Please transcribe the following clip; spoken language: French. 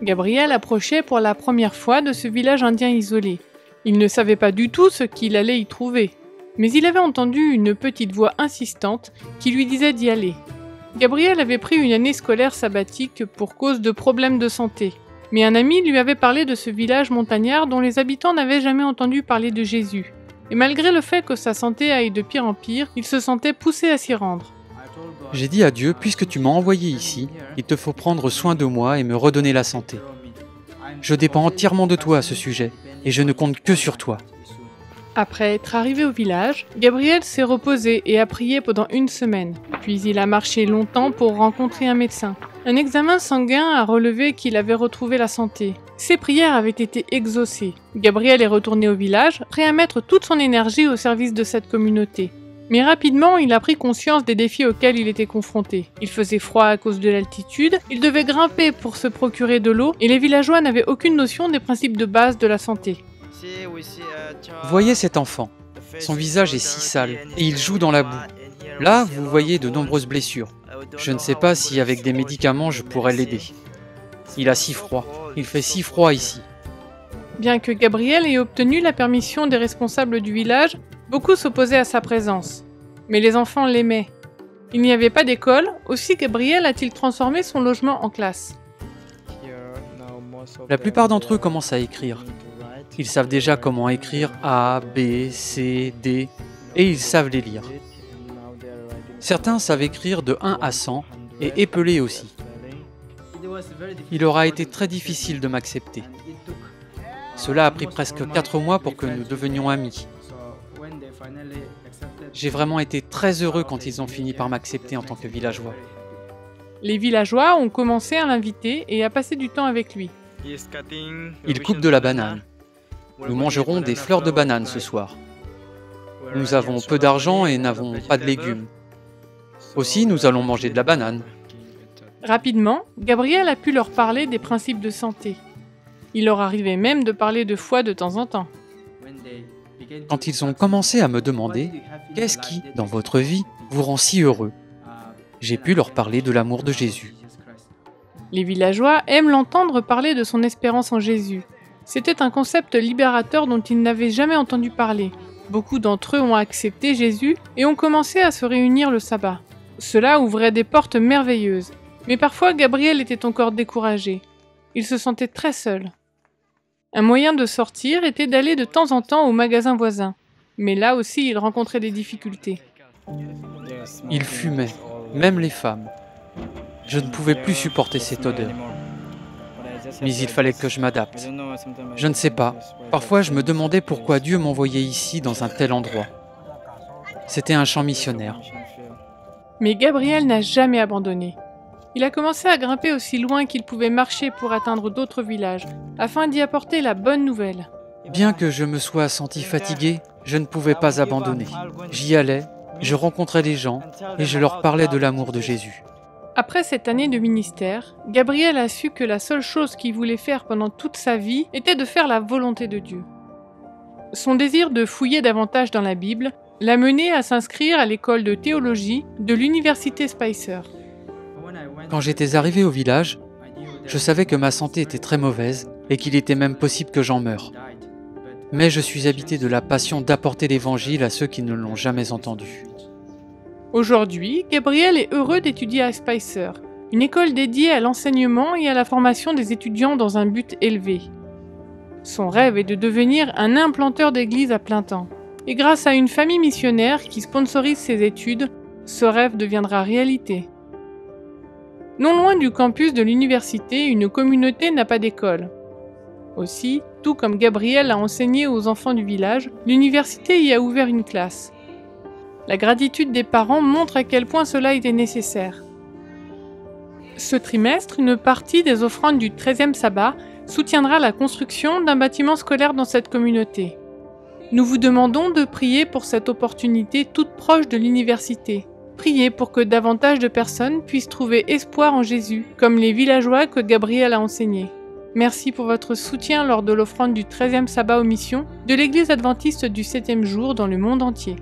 Gabriel approchait pour la première fois de ce village indien isolé. Il ne savait pas du tout ce qu'il allait y trouver. Mais il avait entendu une petite voix insistante qui lui disait d'y aller. Gabriel avait pris une année scolaire sabbatique pour cause de problèmes de santé. Mais un ami lui avait parlé de ce village montagnard dont les habitants n'avaient jamais entendu parler de Jésus. Et malgré le fait que sa santé aille de pire en pire, il se sentait poussé à s'y rendre. J'ai dit à Dieu, puisque tu m'as envoyé ici, il te faut prendre soin de moi et me redonner la santé. Je dépends entièrement de toi à ce sujet, et je ne compte que sur toi. Après être arrivé au village, Gabriel s'est reposé et a prié pendant une semaine. Puis il a marché longtemps pour rencontrer un médecin. Un examen sanguin a relevé qu'il avait retrouvé la santé. Ses prières avaient été exaucées. Gabriel est retourné au village, prêt à mettre toute son énergie au service de cette communauté. Mais rapidement, il a pris conscience des défis auxquels il était confronté. Il faisait froid à cause de l'altitude, il devait grimper pour se procurer de l'eau, et les villageois n'avaient aucune notion des principes de base de la santé. Voyez cet enfant. Son visage est si sale, et il joue dans la boue. Là, vous voyez de nombreuses blessures. Je ne sais pas si avec des médicaments je pourrais l'aider. Il a si froid. Il fait si froid ici. Bien que Gabriel ait obtenu la permission des responsables du village, beaucoup s'opposaient à sa présence. Mais les enfants l'aimaient. Il n'y avait pas d'école, aussi Gabriel a-t-il transformé son logement en classe. La plupart d'entre eux commencent à écrire. Ils savent déjà comment écrire A, B, C, D, et ils savent les lire. Certains savent écrire de 1 à 100 et épeler aussi. Il aura été très difficile de m'accepter. Cela a pris presque 4 mois pour que nous devenions amis. J'ai vraiment été très heureux quand ils ont fini par m'accepter en tant que villageois. Les villageois ont commencé à l'inviter et à passer du temps avec lui. Il coupe de la banane. Nous mangerons des fleurs de banane ce soir. Nous avons peu d'argent et n'avons pas de légumes. Aussi, nous allons manger de la banane. Rapidement, Gabriel a pu leur parler des principes de santé. Il leur arrivait même de parler de foi de temps en temps. Quand ils ont commencé à me demander « Qu'est-ce qui, dans votre vie, vous rend si heureux ?» j'ai pu leur parler de l'amour de Jésus. Les villageois aiment l'entendre parler de son espérance en Jésus. C'était un concept libérateur dont ils n'avaient jamais entendu parler. Beaucoup d'entre eux ont accepté Jésus et ont commencé à se réunir le sabbat. Cela ouvrait des portes merveilleuses. Mais parfois, Gabriel était encore découragé. Il se sentait très seul. Un moyen de sortir était d'aller de temps en temps au magasin voisin. Mais là aussi, il rencontrait des difficultés. Ils fumaient, même les femmes. Je ne pouvais plus supporter cette odeur. Mais il fallait que je m'adapte. Je ne sais pas. Parfois, je me demandais pourquoi Dieu m'envoyait ici, dans un tel endroit. C'était un champ missionnaire. Mais Gabriel n'a jamais abandonné. Il a commencé à grimper aussi loin qu'il pouvait marcher pour atteindre d'autres villages, afin d'y apporter la bonne nouvelle. Bien que je me sois senti fatigué, je ne pouvais pas abandonner. J'y allais, je rencontrais des gens et je leur parlais de l'amour de Jésus. Après cette année de ministère, Gabriel a su que la seule chose qu'il voulait faire pendant toute sa vie était de faire la volonté de Dieu. Son désir de fouiller davantage dans la Bible l'a mené à s'inscrire à l'école de théologie de l'université Spicer. Quand j'étais arrivé au village, je savais que ma santé était très mauvaise et qu'il était même possible que j'en meure. Mais je suis habité de la passion d'apporter l'évangile à ceux qui ne l'ont jamais entendu. Aujourd'hui, Gabriel est heureux d'étudier à Spicer, une école dédiée à l'enseignement et à la formation des étudiants dans un but élevé. Son rêve est de devenir un implanteur d'église à plein temps. Et grâce à une famille missionnaire qui sponsorise ses études, ce rêve deviendra réalité. Non loin du campus de l'université, une communauté n'a pas d'école. Aussi, tout comme Gabriel a enseigné aux enfants du village, l'université y a ouvert une classe. La gratitude des parents montre à quel point cela était nécessaire. Ce trimestre, une partie des offrandes du 13e sabbat soutiendra la construction d'un bâtiment scolaire dans cette communauté. Nous vous demandons de prier pour cette opportunité toute proche de l'université. Priez pour que davantage de personnes puissent trouver espoir en Jésus, comme les villageois que Gabriel a enseignés. Merci pour votre soutien lors de l'offrande du 13e sabbat aux missions de l'Église adventiste du 7e jour dans le monde entier.